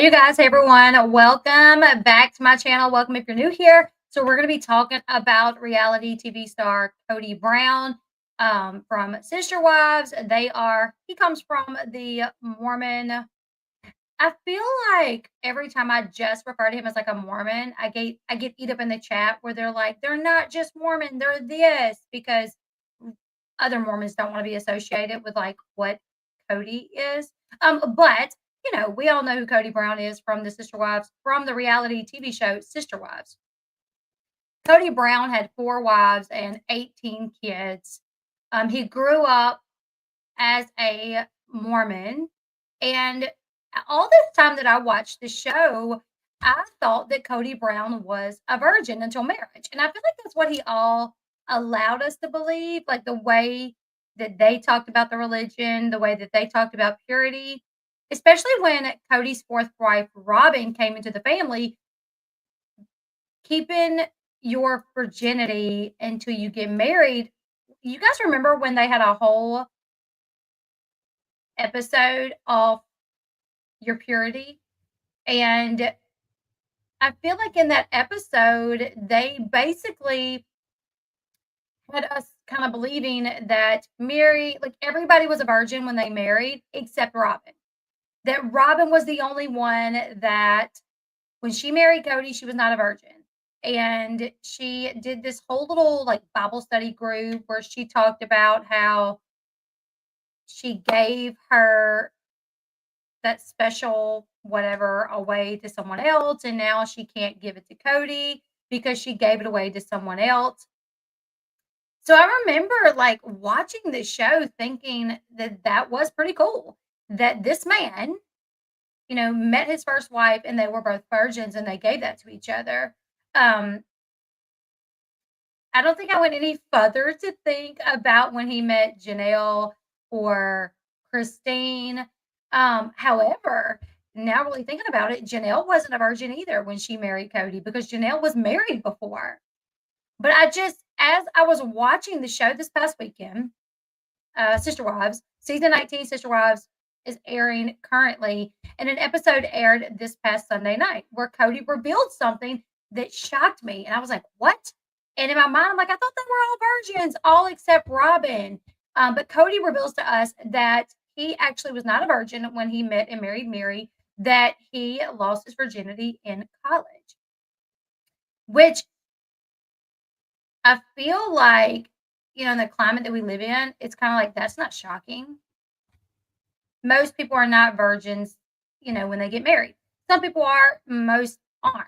you guys. Hey everyone. Welcome back to my channel. Welcome if you're new here. So we're going to be talking about reality TV star Kody Brown from Sister Wives. He comes from the Mormon. I feel like every time I just refer to him as like a Mormon, I get eat up in the chat where they're like, they're not just Mormon, they're this, because other Mormons don't want to be associated with like what Kody is. But we all know who Kody Brown is from the Sister Wives, from the reality TV show Sister Wives. Kody Brown had 4 wives and 18 kids. He grew up as a Mormon, and all this time that I watched the show, I thought that Kody Brown was a virgin until marriage. And I feel like that's what he all allowed us to believe, like the way that they talked about the religion, the way that they talked about purity, especially when Cody's 4th wife, Robin, came into the family, keeping your virginity until you get married. You guys remember when they had a whole episode of your purity? And I feel like in that episode, they basically had us kind of believing that everybody was a virgin when they married except Robin. That Robin was the only one that when she married Kody, she was not a virgin. And she did this whole little like Bible study group where she talked about how she gave her that special whatever away to someone else, and now she can't give it to Kody because she gave it away to someone else. So I remember like watching this show thinking that that was pretty cool, that this man, met his first wife and they were both virgins and they gave that to each other. Um, I don't think I went any further to think about when he met Janelle or Christine. However, now really thinking about it, Janelle wasn't a virgin either when she married Kody because Janelle was married before. But as I was watching the show this past weekend, Sister Wives, season 19, Sister Wives is airing currently, and an episode aired this past Sunday night where Kody revealed something that shocked me. And I was like, what? And in my mind, I'm like, I thought they were all virgins, all except Robin. But Kody reveals to us that he actually was not a virgin when he met and married Mary, that he lost his virginity in college, which I feel like, in the climate that we live in, it's kind of like, that's not shocking. Most people are not virgins, when they get married. Some people are, most aren't.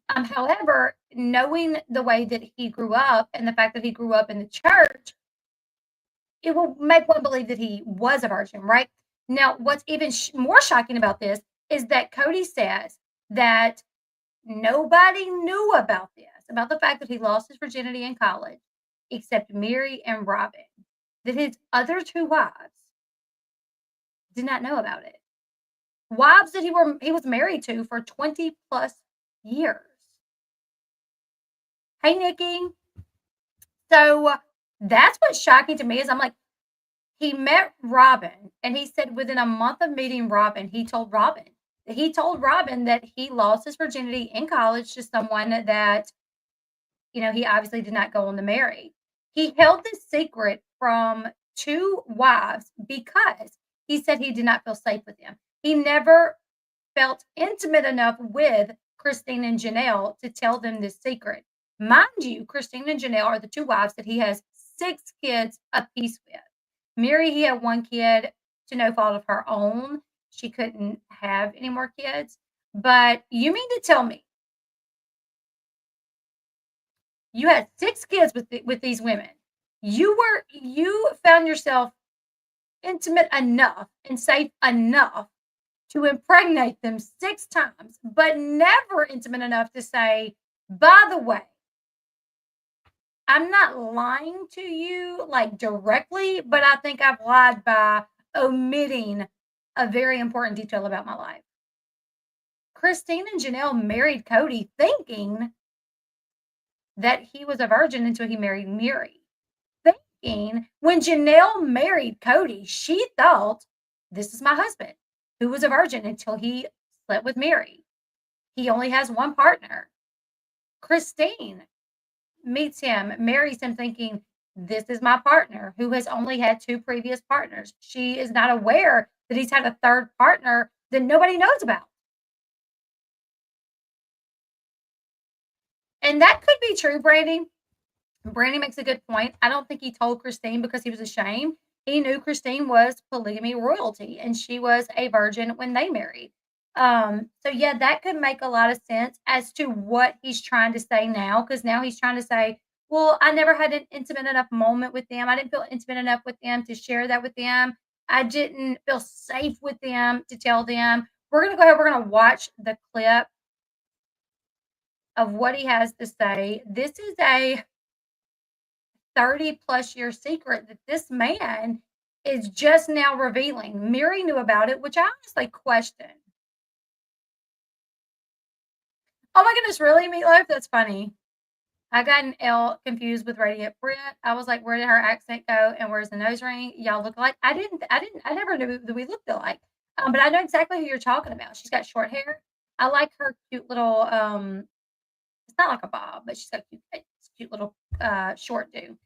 However, knowing the way that he grew up and the fact that he grew up in the church, it will make one believe that he was a virgin, right? Now, what's even more shocking about this is that Kody says that nobody knew about the fact that he lost his virginity in college, except Mary and Robin, that his other 2 wives did not know about it. Wives that he was married to for 20 plus years. Hey, Nikki. So that's what's shocking to me is I'm like, he met Robin and he said within a month of meeting Robin, he told Robin that he lost his virginity in college to someone that, he obviously did not go on to marry. He held this secret from 2 wives because he said he did not feel safe with them. He never felt intimate enough with Christine and Janelle to tell them this secret. Mind you, Christine and Janelle are the 2 wives that he has 6 kids apiece with. Mary, he had 1 kid to no fault of her own. She couldn't have any more kids. But you mean to tell me you had 6 kids with these women? You found yourself intimate enough and safe enough to impregnate them 6 times, but never intimate enough to say, by the way, I'm not lying to you like directly, but I think I've lied by omitting a very important detail about my life. Christine and Janelle married Kody thinking that he was a virgin until he married Mary. Thinking when Janelle married Kody, she thought, this is my husband, who was a virgin until he split with Mary. He only has one partner. Christine meets him, marries him thinking, this is my partner who has only had two previous partners. She is not aware that he's had a third partner that nobody knows about. And that could be true, Brandy. Brandy makes a good point. I don't think he told Christine because he was ashamed. He knew Christine was polygamy royalty and she was a virgin when they married. So yeah, that could make a lot of sense as to what he's trying to say now, because now he's trying to say, well, I never had an intimate enough moment with them. I didn't feel intimate enough with them to share that with them. I didn't feel safe with them to tell them. We're gonna go ahead, we're gonna watch the clip of what he has to say. This is a 30 plus year secret that this man is just now revealing. Mary knew about it, which I honestly question. Oh my goodness, really, Meatloaf? That's funny. I got an L confused with Radiant Brit. I was like, where did her accent go? And where's the nose ring? Y'all look alike. I never knew that we looked alike. But I know exactly who you're talking about. She's got short hair. I like her cute little, it's not like a bob, but she's got cute little short do.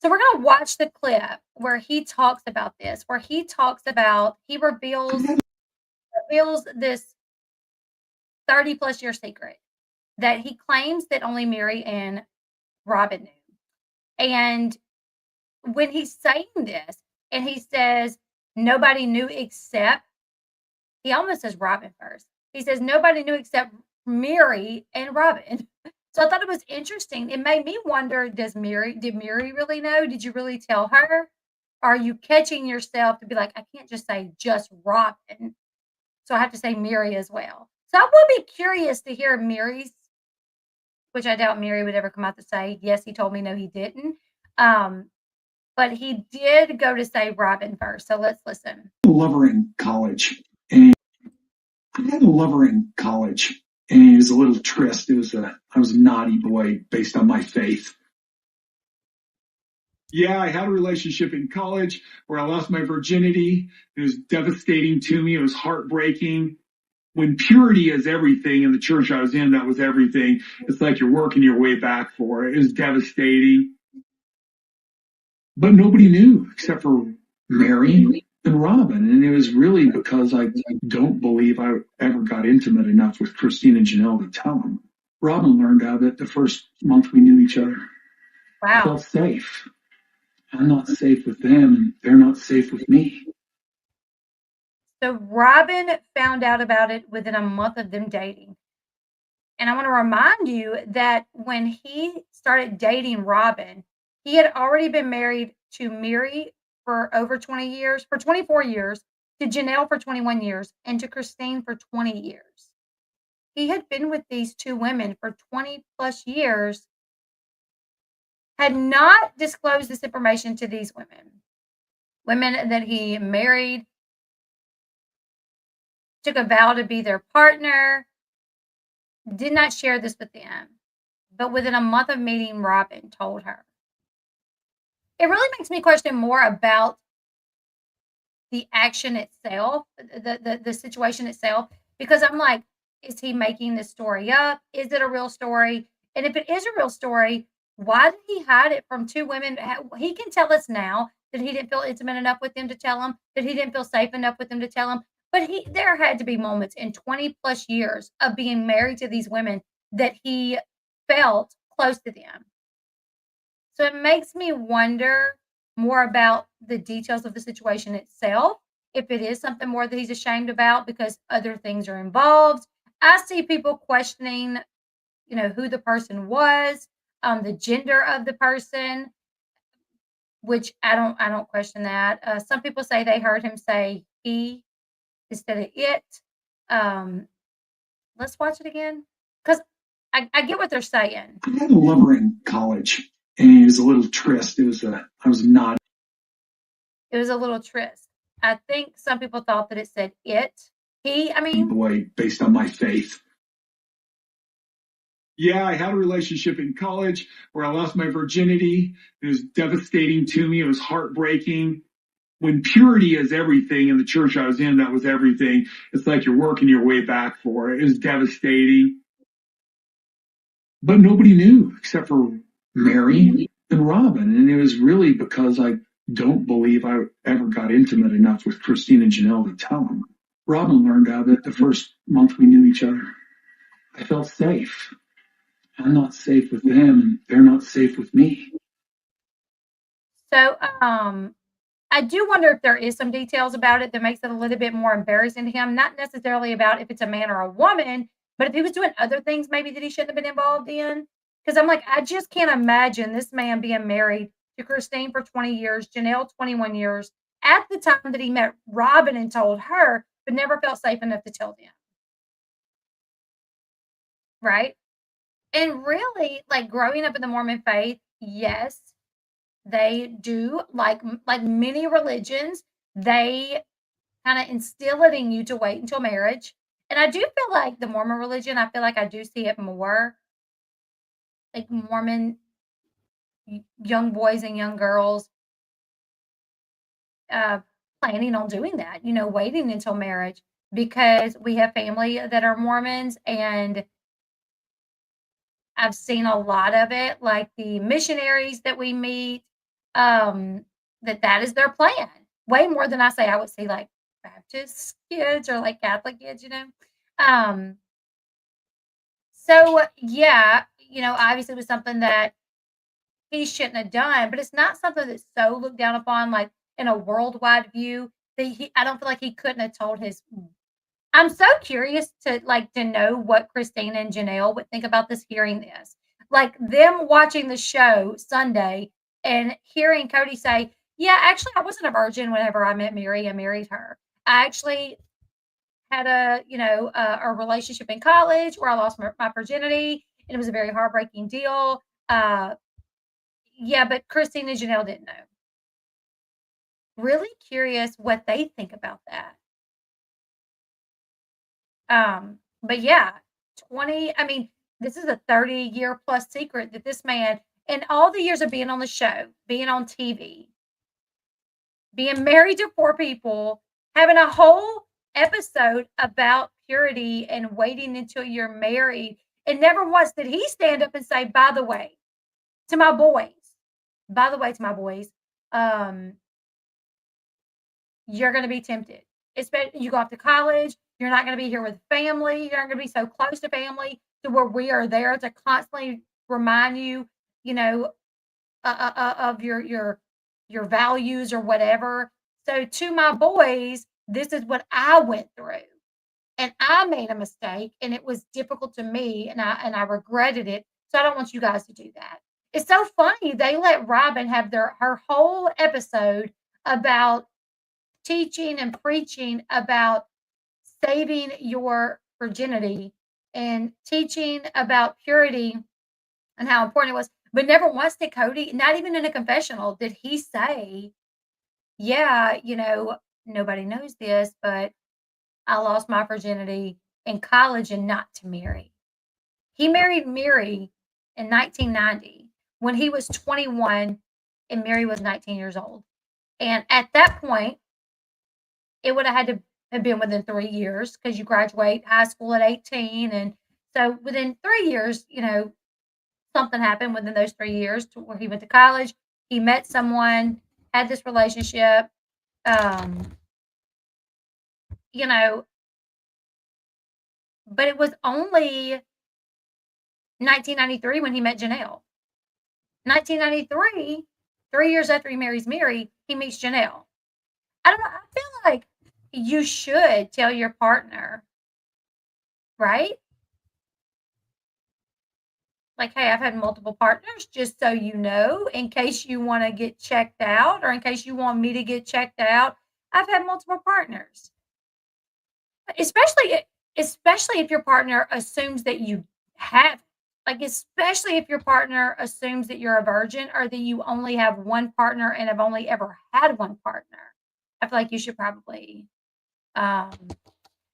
So we're going to watch the clip where he talks about this, where he talks about, he reveals this 30 plus year secret that he claims that only Mary and Robin knew. And when he's saying this and he says nobody knew except, he almost says Robin first. He says nobody knew except Mary and Robin. So I thought it was interesting. It made me wonder, did Mary really know? Did you really tell her? Are you catching yourself to be like, I can't just say just Robin, so I have to say Mary as well. So I will be curious to hear Mary's, which I doubt Mary would ever come out to say, yes, he told me, no, he didn't. But he did go to say Robin first. So let's listen. I had a lover in college, and it was a little tryst. I was a naughty boy based on my faith. Yeah, I had a relationship in college where I lost my virginity. It was devastating to me. It was heartbreaking. When purity is everything in the church I was in, that was everything. It's like you're working your way back for it. It was devastating. But nobody knew except for Mary and Robin. And it was really because I don't believe I ever got intimate enough with Christine and Janelle to tell them. Robin learned of it the first month we knew each other. Wow. I felt safe. I'm not safe with them, and they're not safe with me. So Robin found out about it within a month of them dating. And I want to remind you that when he started dating Robin, he had already been married to Mary for over 20 years, for 24 years, to Janelle for 21 years, and to Christine for 20 years. He had been with these two women for 20 plus years, had not disclosed this information to these women that he married, took a vow to be their partner, did not share this with them, but within a month of meeting Robin, told her. It really makes me question more about the action itself, the situation itself, because I'm like, is he making this story up? Is it a real story? And if it is a real story, why did he hide it from two women? He can tell us now that he didn't feel intimate enough with them to tell him, that he didn't feel safe enough with them to tell him. But there had to be moments in 20 plus years of being married to these women that he felt close to them. So it makes me wonder more about the details of the situation itself, if it is something more that he's ashamed about because other things are involved. I see people questioning, who the person was, the gender of the person, which I don't question that. Some people say they heard him say he instead of it. Let's watch it again because I get what they're saying. I had a lover in college, and it was a little tryst. It was a little tryst. I think some people thought that it said it. Boy based on my faith. Yeah, I had a relationship in college where I lost my virginity. It was devastating to me. It was heartbreaking. when purity is everything in the church I was in, that was everything. It's like you're working your way back for it. It was devastating. But nobody knew except for Mary and Robin. And it was really because I don't believe I ever got intimate enough with Christine and Janelle to tell them. Robin learned of it the first month we knew each other. I felt safe. I'm not safe with them, and they're not safe with me. So, I do wonder if there is some details about it that makes it a little bit more embarrassing to him. Not necessarily about if it's a man or a woman, but if he was doing other things maybe that he shouldn't have been involved in. Because I'm like, I just can't imagine this man being married to Christine for 20 years, Janelle 21 years, at the time that he met Robin and told her, but never felt safe enough to tell them. Right. And really, like growing up in the Mormon faith, yes, they do like many religions, they kinda instill it in you to wait until marriage, and I do feel like the Mormon religion, I feel like I do see it more, like Mormon young boys and young girls, uh, planning on doing that, waiting until marriage because we have family that are Mormons, and I've seen a lot of it, like the missionaries that we meet, that is their plan. Way more than I would see like Baptist kids or like Catholic kids. Um, so yeah, obviously it was something that he shouldn't have done, but it's not something that's so looked down upon, like in a worldwide view that I don't feel like he couldn't have told his. I'm so curious to know what Christina and Janelle would think about this, hearing this. Like them watching the show Sunday and hearing Cody say, "Yeah, actually, I wasn't a virgin whenever I met Mary and married her. I actually had a relationship in college where I lost my virginity, and it was a very heartbreaking deal. Yeah, but Christina and Janelle didn't know. Really curious what they think about that. But yeah, 20 I mean, this is a 30-year plus secret that this man in all the years of being on the show, being on TV, being married to 4 people, having a whole episode about purity and waiting until you're married, and never once did he stand up and say, "By the way, to my boys, by the way, to my boys, um, you're gonna be tempted. Especially you go off to college, you're not gonna be here with family, you're not gonna be so close to family to where we are there to constantly remind you, you know, of your values or whatever. So to my boys, this is what I went through. And I made a mistake and it was difficult to me and I regretted it. So I don't want you guys to do that." It's so funny. They let Robin have her whole episode about teaching and preaching about saving your virginity and teaching about purity and how important it was. But never once did Cody, not even in a confessional, did he say, "Yeah, nobody knows this, but I lost my virginity in college and not to Mary." He married Mary in 1990 when he was 21 and Mary was 19 years old. And at that point, it would have had to have been within 3 years because you graduate high school at 18, and so within 3 years, something happened within those 3 years to where he went to college, he met someone, had this relationship, um, you know, but it was only 1993 when he met Janelle. 1993, 3 years after he marries Mary, he meets Janelle. I don't know, I feel like you should tell your partner, right? Like, "Hey, I've had multiple partners, just so you know, in case you wanna get checked out or in case you want me to get checked out. I've had multiple partners." Especially especially if your partner assumes that you have, like, especially if your partner assumes that you're a virgin or that you only have one partner and have only ever had one partner. I feel like you should probably, um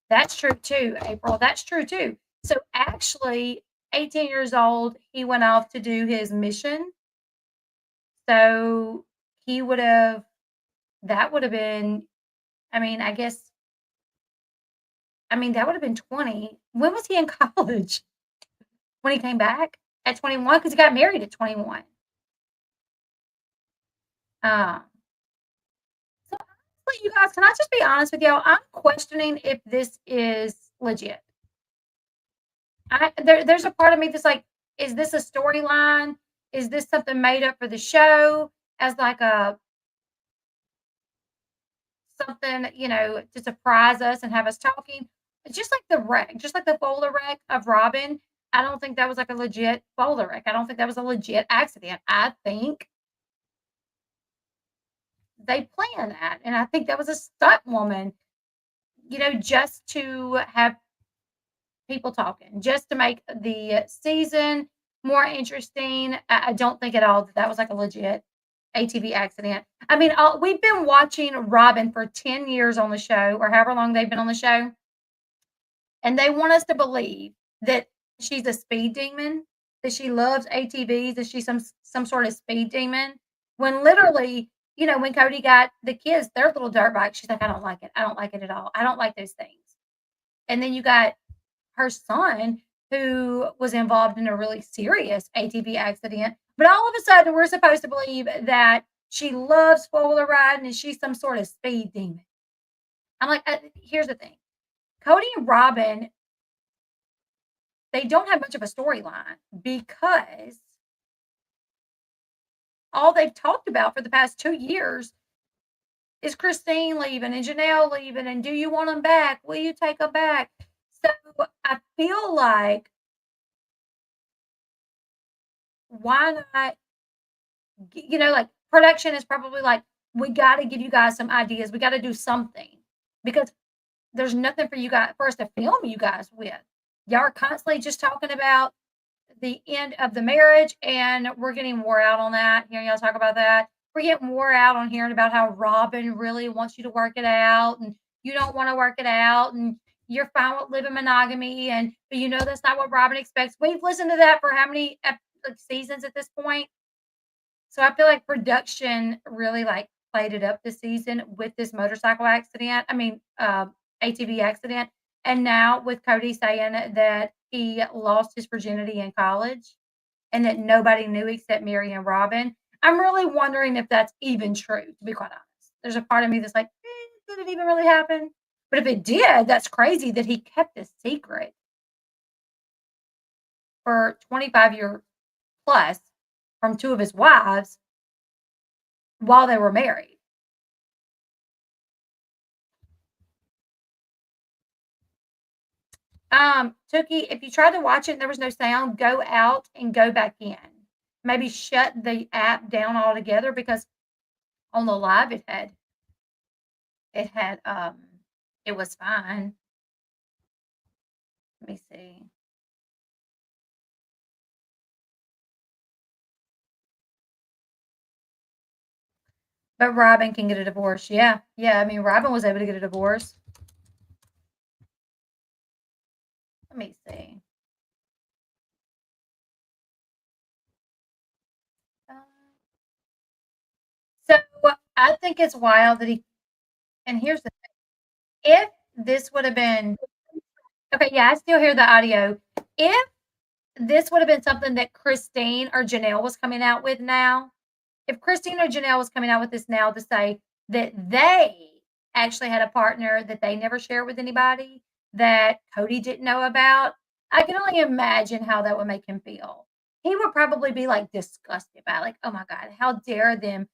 that's true too, April, that's true too. So, actually, 18 years old, he went off to do his mission, so he would've That would have been, I mean, I guess, I mean, that would have been 20. When was he in college? When he came back? At 21? Because he got married at 21. Um, so honestly, you guys, can I just be honest with y'all? I'm questioning if this is legit. There's a part of me that's like, is this a storyline? Is this something made up for the show as like a something, to surprise us and have us talking? Just like the wreck, just like the bowler wreck of Robin. I don't think that was like a legit bowler wreck. I don't think that was a legit accident. I think they planned that, and I think that was a stunt woman, just to have people talking, just to make the season more interesting. I don't think at all that that was like a legit ATV accident. I mean, we've been watching Robin for 10 years on the show, or however long they've been on the show, and they want us to believe that she's a speed demon, that she loves ATVs, that she's some sort of speed demon. When literally, when Cody got the kids their little dirt bike, she's like, I don't like it. I don't like it at all. I don't like those things. And then you got her son who was involved in a really serious ATV accident. But all of a sudden, we're supposed to believe that she loves four-wheeler riding and she's some sort of speed demon. I'm like, here's the thing. Cody and Robin, they don't have much of a storyline because all they've talked about for the past 2 years is Christine leaving and Janelle leaving. And do you want them back? Will you take them back? So I feel like, why not? Like production is probably like, we got to give you guys some ideas. We got to do something because there's nothing for us to film you guys with. Y'all are constantly just talking about the end of the marriage, and we're getting wore out on that. Hearing y'all talk about that, we're getting wore out on hearing about how Robin really wants you to work it out, and you don't want to work it out, and you're fine with living monogamy, but that's not what Robin expects. We've listened to that for how many seasons at this point? So I feel like production really like played it up this season with this motorcycle accident. I mean, ATV accident. And now with Cody saying that he lost his virginity in college and that nobody knew except Mary and Robin. I'm really wondering if that's even true, to be quite honest. There's a part of me that's like, did it even really happen? But if it did, that's crazy that he kept a secret for 25 years plus from two of his wives while they were married. Tookie, if you tried to watch it and there was no sound, go out and go back in. Maybe shut the app down altogether because on the live it was fine. Let me see. But Robin can get a divorce. Yeah. Yeah. I mean, Robin was able to get a divorce. Let me see. So I think it's wild that and here's the thing. If this would have been, okay, yeah, I still hear the audio. If this would have been something that Christine or Janelle was coming out with now, if Christine or Janelle was coming out with this now to say that they actually had a partner that they never shared with anybody, that Cody didn't know about, I can only imagine how that would make him feel. He would probably be like disgusted by, like, oh my God, how dare them,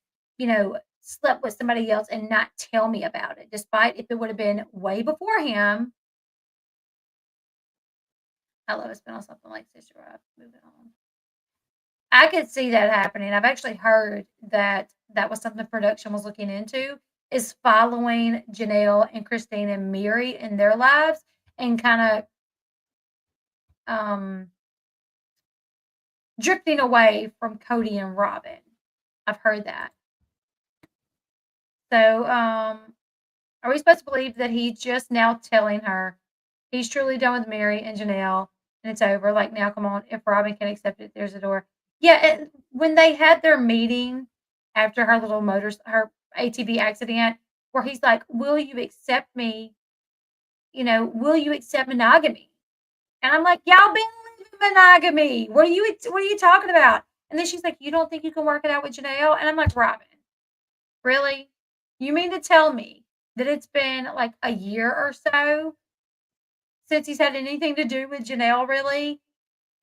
slept with somebody else and not tell me about it, despite if it would have been way before him. I love it been on something like Sister Rob. Moving on. I could see that happening. I've actually heard that that was something production was looking into, is following Janelle and Christine and Mary in their lives and kind of drifting away from Cody and Robin. I've heard that. So, are we supposed to believe that he's just now telling her he's truly done with Mary and Janelle and it's over? Like, now, come on, if Robin can accept it, there's a door. Yeah, when they had their meeting after her ATV accident where he's like, "Will you accept me? Will you accept monogamy?" And I'm like, "Y'all been living monogamy. What are you talking about?" And then she's like, "You don't think you can work it out with Janelle?" And I'm like, "Robin, really? You mean to tell me that it's been like a year or so since he's had anything to do with Janelle, really?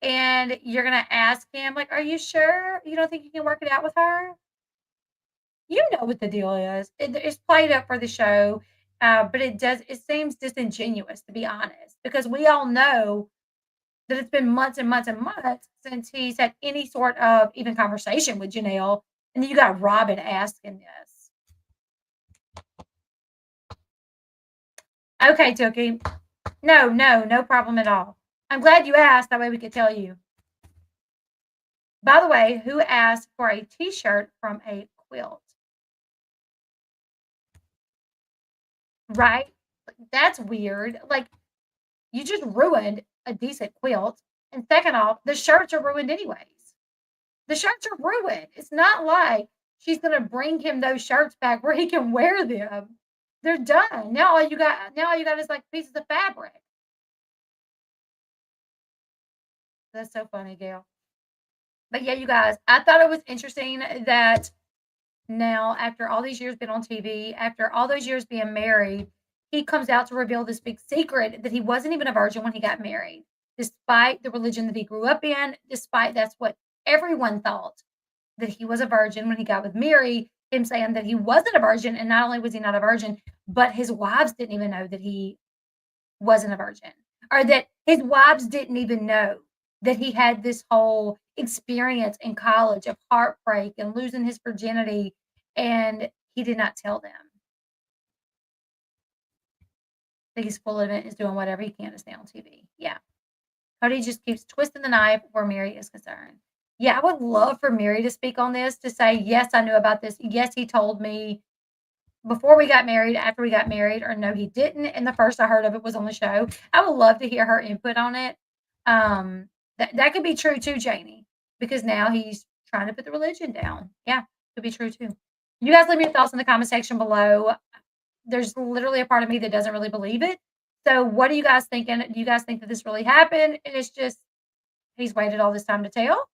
And you're gonna ask him, like, are you sure you don't think you can work it out with her?" You know what the deal is. It's played up for the show, but it seems disingenuous, to be honest, because we all know that it's been months and months and months since he's had any sort of even conversation with Janelle, and then you got Robin asking this. Okay, Tookie. No, no, no problem at all. I'm glad you asked. That way we could tell you. By the way, who asked for a T-shirt from a quilt? Right? That's weird. Like, you just ruined a decent quilt. And second off, the shirts are ruined anyways. The shirts are ruined. It's not like she's gonna bring him those shirts back where he can wear them. They're done. Now all you got is like pieces of fabric. That's so funny, Gail. But yeah, you guys, I thought it was interesting that now, after all these years being on TV, after all those years being married, he comes out to reveal this big secret that he wasn't even a virgin when he got married, despite the religion that he grew up in, despite that's what everyone thought, that he was a virgin when he got with Mary, him saying that he wasn't a virgin. And not only was he not a virgin, but his wives didn't even know that he wasn't a virgin, or that his wives didn't even know that he had this whole experience in college of heartbreak and losing his virginity, and he did not tell them. That he's full of it, is doing whatever he can to stay on TV. Yeah. Cody just keeps twisting the knife where Mary is concerned. Yeah, I would love for Mary to speak on this, to say, yes, I knew about this. Yes, he told me before we got married, after we got married, or no, he didn't. And the first I heard of it was on the show. I would love to hear her input on it. That could be true too, Janie, because now he's trying to put the religion down. Yeah, could be true too. You guys leave me your thoughts in the comment section below. There's literally a part of me that doesn't really believe it. So what are you guys thinking? Do you guys think that this really happened? And it's just he's waited all this time to tell?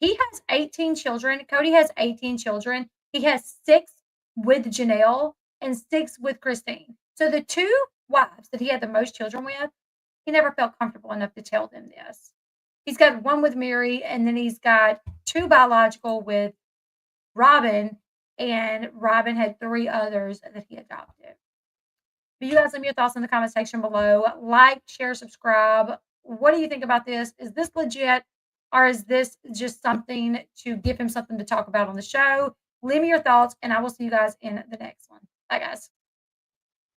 He has 18 children. Cody has 18 children. He has 6 with Janelle and 6 with Christine. So the 2 wives that he had the most children with, he never felt comfortable enough to tell them this. He's got 1 with Mary, and then he's got 2 biological with Robin, and Robin had 3 others that he adopted. But you guys leave me your thoughts in the comment section below. Like, share, subscribe. What do you think about this? Is this legit, or is this just something to give him something to talk about on the show? Leave me your thoughts, and I will see you guys in the next one. Bye, guys.